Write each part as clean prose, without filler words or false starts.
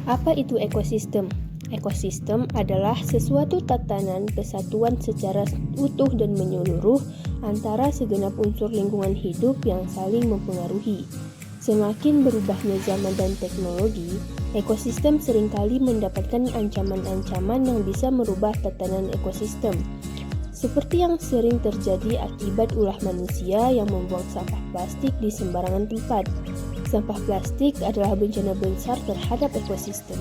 Apa itu ekosistem? Ekosistem adalah sesuatu tatanan kesatuan secara utuh dan menyeluruh antara segenap unsur lingkungan hidup yang saling mempengaruhi. Semakin berubahnya zaman dan teknologi, ekosistem seringkali mendapatkan ancaman-ancaman yang bisa merubah tatanan ekosistem. Seperti yang sering terjadi akibat ulah manusia yang membuang sampah plastik di sembarangan tempat. Sampah plastik adalah bencana besar terhadap ekosistem.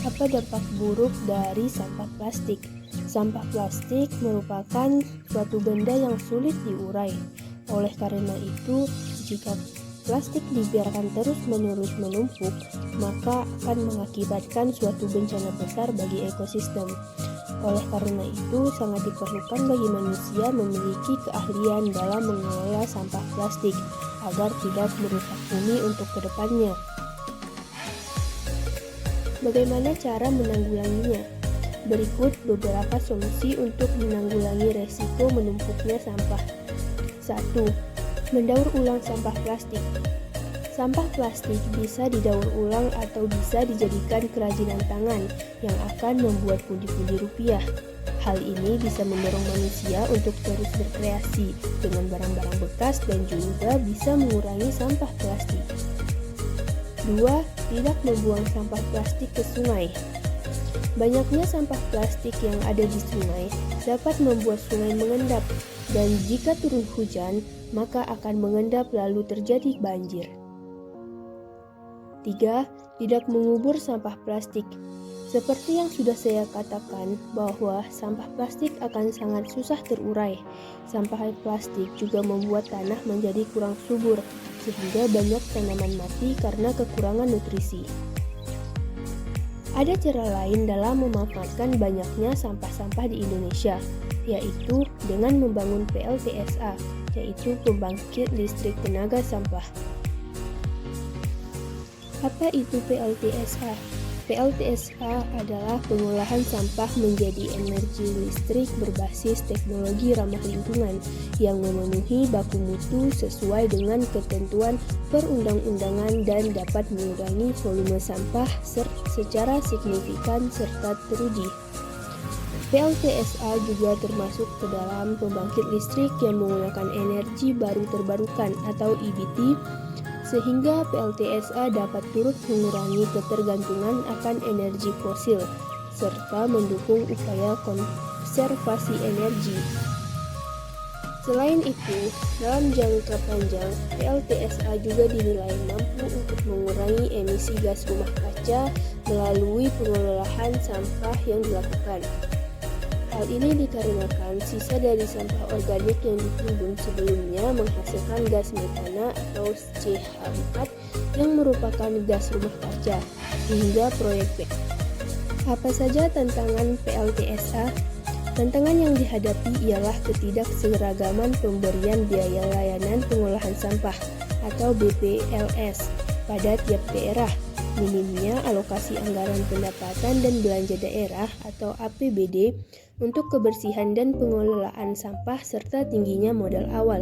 Apa dampak buruk dari sampah plastik? Sampah plastik merupakan suatu benda yang sulit diurai. Oleh karena itu, jika plastik dibiarkan terus-menerus menumpuk, maka akan mengakibatkan suatu bencana besar bagi ekosistem. Oleh karena itu, sangat diperlukan bagi manusia memiliki keahlian dalam mengelola sampah plastik agar tidak merusak bumi untuk kedepannya. Bagaimana cara menanggulanginya? Berikut beberapa solusi untuk menanggulangi resiko menumpuknya sampah. 1. Mendaur ulang sampah plastik. Sampah plastik bisa didaur ulang atau bisa dijadikan kerajinan tangan yang akan membuat pundi-pundi rupiah. Hal ini bisa mendorong manusia untuk terus berkreasi dengan barang-barang bekas dan juga bisa mengurangi sampah plastik. 2. Tidak membuang sampah plastik ke sungai. Banyaknya sampah plastik yang ada di sungai dapat membuat sungai mengendap, dan jika turun hujan, maka akan mengendap lalu terjadi banjir. 3. Tidak mengubur sampah plastik. Seperti yang sudah saya katakan bahwa sampah plastik akan sangat susah terurai. Sampah plastik juga membuat tanah menjadi kurang subur, sehingga banyak tanaman mati karena kekurangan nutrisi. Ada cara lain dalam memanfaatkan banyaknya sampah-sampah di Indonesia, yaitu dengan membangun PLTSA, yaitu pembangkit listrik tenaga sampah. Apa itu PLTSA? PLTSA adalah pengolahan sampah menjadi energi listrik berbasis teknologi ramah lingkungan yang memenuhi baku mutu sesuai dengan ketentuan perundang-undangan dan dapat mengurangi volume sampah secara signifikan serta teruji. PLTSA juga termasuk ke dalam pembangkit listrik yang menggunakan energi baru terbarukan atau EBT, sehingga PLTSA dapat turut mengurangi ketergantungan akan energi fosil, serta mendukung upaya konservasi energi. Selain itu, dalam jangka panjang, PLTSA juga dinilai mampu untuk mengurangi emisi gas rumah kaca melalui pengelolaan sampah yang dilakukan. Hal ini dikarenakan sisa dari sampah organik yang ditimbun sebelumnya menghasilkan gas metana atau CH4 yang merupakan gas rumah kaca, hingga proyek P. Apa saja tantangan PLTSA? Tantangan yang dihadapi ialah ketidakseragaman pemberian biaya layanan pengolahan sampah atau BPLS pada tiap daerah, minimnya alokasi anggaran pendapatan dan belanja daerah atau APBD untuk kebersihan dan pengelolaan sampah serta tingginya modal awal.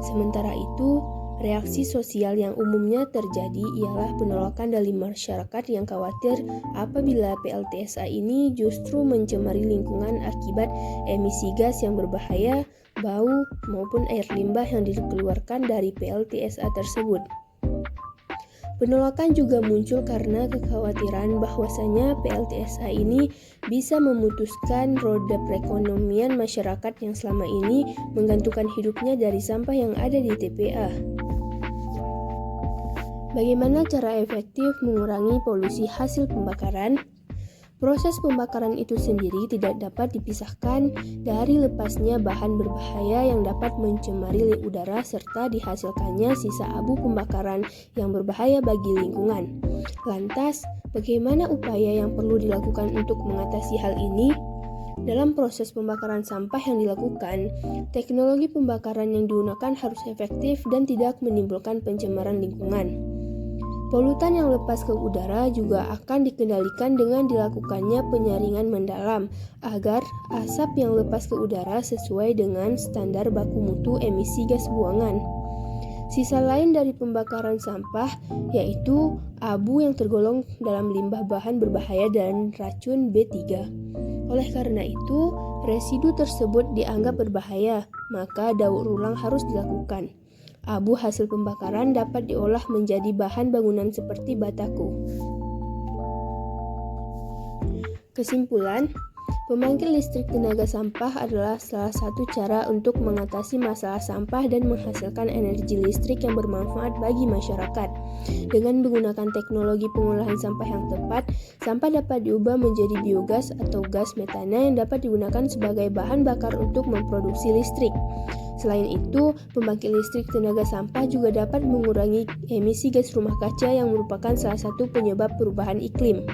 Sementara itu, reaksi sosial yang umumnya terjadi ialah penolakan dari masyarakat yang khawatir apabila PLTSA ini justru mencemari lingkungan akibat emisi gas yang berbahaya, bau, maupun air limbah yang dikeluarkan dari PLTSA tersebut. Penolakan juga muncul karena kekhawatiran bahwasanya PLTSA ini bisa memutuskan roda perekonomian masyarakat yang selama ini menggantungkan hidupnya dari sampah yang ada di TPA. Bagaimana cara efektif mengurangi polusi hasil pembakaran? Proses pembakaran itu sendiri tidak dapat dipisahkan dari lepasnya bahan berbahaya yang dapat mencemari udara serta dihasilkannya sisa abu pembakaran yang berbahaya bagi lingkungan. Lantas, bagaimana upaya yang perlu dilakukan untuk mengatasi hal ini? Dalam proses pembakaran sampah yang dilakukan, teknologi pembakaran yang digunakan harus efektif dan tidak menimbulkan pencemaran lingkungan. Polutan yang lepas ke udara juga akan dikendalikan dengan dilakukannya penyaringan mendalam agar asap yang lepas ke udara sesuai dengan standar baku mutu emisi gas buangan. Sisa lain dari pembakaran sampah yaitu abu yang tergolong dalam limbah bahan berbahaya dan racun B3. Oleh karena itu, residu tersebut dianggap berbahaya, maka daur ulang harus dilakukan. Abu hasil pembakaran dapat diolah menjadi bahan bangunan seperti batako. Kesimpulan, pembangkit listrik tenaga sampah adalah salah satu cara untuk mengatasi masalah sampah dan menghasilkan energi listrik yang bermanfaat bagi masyarakat. Dengan menggunakan teknologi pengolahan sampah yang tepat, sampah dapat diubah menjadi biogas atau gas metana yang dapat digunakan sebagai bahan bakar untuk memproduksi listrik. Selain itu, pembangkit listrik tenaga sampah juga dapat mengurangi emisi gas rumah kaca yang merupakan salah satu penyebab perubahan iklim.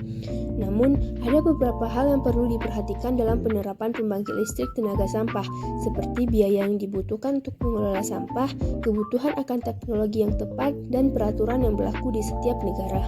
Namun, ada beberapa hal yang perlu diperhatikan dalam penerapan pembangkit listrik tenaga sampah, seperti biaya yang dibutuhkan untuk mengelola sampah, kebutuhan akan teknologi yang tepat, dan peraturan yang berlaku di setiap negara.